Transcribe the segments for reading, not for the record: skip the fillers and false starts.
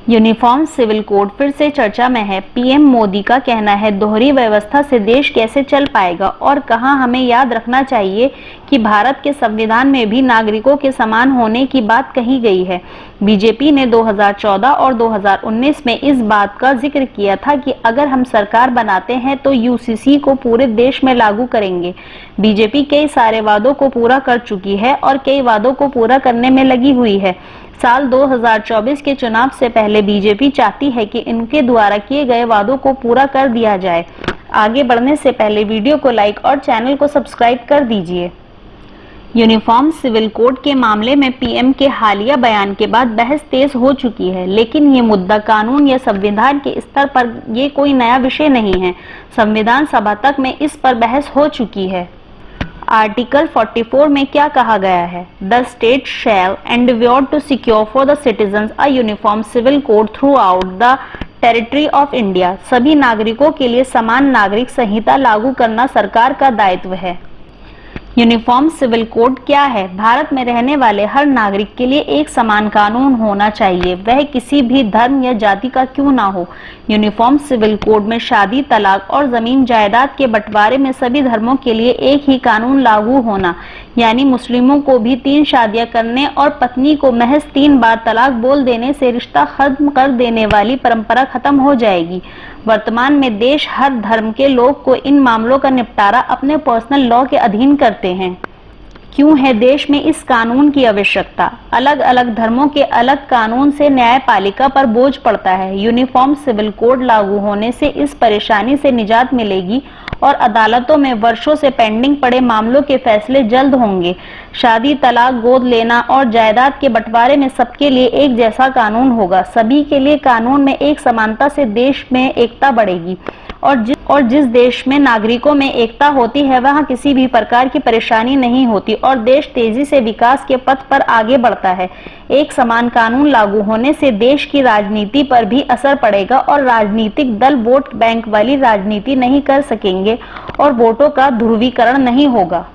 Uniform civil code फिर से चर्चा में है। पीएम मोदी का कहना है, दोहरी व्यवस्था से देश कैसे चल पाएगा और कहां हमें याद रखना चाहिए कि भारत के संविधान में भी नागरिकों के समान होने की बात कही गई है। बीजेपी ने 2014 और 2019 में इस बात का जिक्र किया था कि अगर हम सरकार बनाते हैं तो यूसीसी को पूरे देश में लागू करेंगे। बीजेपी कई सारे वादों को पूरा कर चुकी है और कई वादों को पूरा करने में लगी हुई है। साल 2024 के चुनाव से पहले बीजेपी चाहती है कि इनके द्वारा किए गए वादों को पूरा कर दिया जाए। आगे बढ़ने से पहले वीडियो को लाइक और चैनल को सब्सक्राइब कर दीजिए। यूनिफॉर्म सिविल कोड के मामले में पीएम के हालिया बयान के बाद बहस तेज हो चुकी है, लेकिन ये मुद्दा कानून या संविधान के स्तर पर ये कोई नया विषय नहीं है। संविधान सभा तक में इस पर बहस हो चुकी है। आर्टिकल 44 में क्या कहा गया है? The state shall endeavour to secure for the citizens a uniform civil code throughout the territory of India. सभी नागरिकों के लिए समान नागरिक संहिता लागू करना सरकार का दायित्व है। यूनिफॉर्म सिविल कोड क्या है? भारत में रहने वाले हर नागरिक के लिए एक समान कानून होना चाहिए, वह किसी भी धर्म या जाति का क्यों ना हो। यूनिफॉर्म सिविल कोड में शादी, तलाक और जमीन जायदाद के बंटवारे में सभी धर्मों के लिए एक ही कानून लागू होना, यानी मुस्लिमों को भी 3 शादियां करने और पत्नी को महज 3 बार तलाक बोल देने से रिश्ता खत्म कर देने वाली परंपरा खत्म हो जाएगी। वर्तमान में देश हर धर्म के लोग को इन मामलों का निपटारा अपने पर्सनल लॉ के अधीन करते हैं। क्यों है देश में इस कानून की आवश्यकता? अलग अलग धर्मों के अलग कानून से न्यायपालिका पर बोझ पड़ता है। यूनिफॉर्म सिविल कोड लागू होने से इस परेशानी से निजात मिलेगी और अदालतों में वर्षों से पेंडिंग पड़े मामलों के फैसले जल्द होंगे। शादी, तलाक, गोद लेना और जायदाद के बंटवारे में सबके लिए एक जैसा कानून होगा। सभी के लिए कानून में एक समानता से देश में एकता बढ़ेगी और जिस देश में नागरिकों में एकता होती है वहां किसी भी प्रकार की परेशानी नहीं होती और देश तेजी से विकास के पथ पर आगे बढ़ता है। एक समान कानून लागू होने से देश की राजनीति पर भी असर पड़ेगा और राजनीतिक दल वोट बैंक वाली राजनीति नहीं कर सकेंगे और वोटों का ध्रुवीकरण नहीं होगा।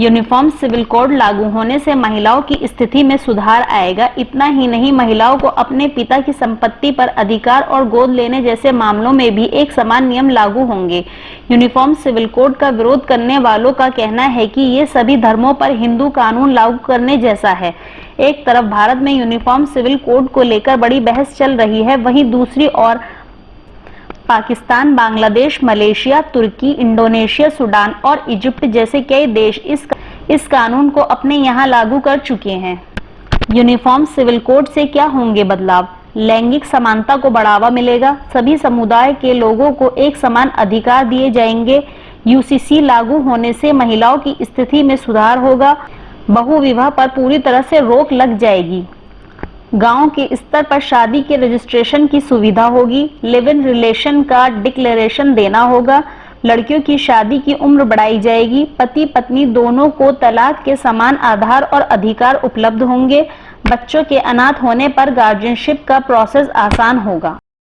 यूनिफॉर्म सिविल कोड लागू होने से महिलाओं की स्थिति में सुधार आएगा। इतना ही नहीं, महिलाओं को अपने पिता की संपत्ति पर अधिकार और गोद लेने जैसे मामलों में भी एक समान नियम लागू होंगे। यूनिफॉर्म सिविल कोड का विरोध करने वालों का कहना है कि ये सभी धर्मों पर हिंदू कानून लागू करने जैसा है। एक तरफ भारत में यूनिफॉर्म सिविल कोड को लेकर बड़ी बहस चल रही है, वहीं दूसरी ओर पाकिस्तान, बांग्लादेश, मलेशिया, तुर्की, इंडोनेशिया, सूडान और इजिप्ट जैसे कई देश इस कानून को अपने यहाँ लागू कर चुके हैं। यूनिफॉर्म सिविल कोड से क्या होंगे बदलाव? लैंगिक समानता को बढ़ावा मिलेगा। सभी समुदाय के लोगों को एक समान अधिकार दिए जाएंगे। यूसीसी लागू होने से महिलाओं की स्थिति में सुधार होगा। बहुविवाह पर पूरी तरह से रोक लग जाएगी। गांव के स्तर पर शादी के रजिस्ट्रेशन की सुविधा होगी। लिव इन रिलेशन का डिक्लेरेशन देना होगा। लड़कियों की शादी की उम्र बढ़ाई जाएगी। पति पत्नी दोनों को तलाक के समान आधार और अधिकार उपलब्ध होंगे। बच्चों के अनाथ होने पर गार्जियनशिप का प्रोसेस आसान होगा।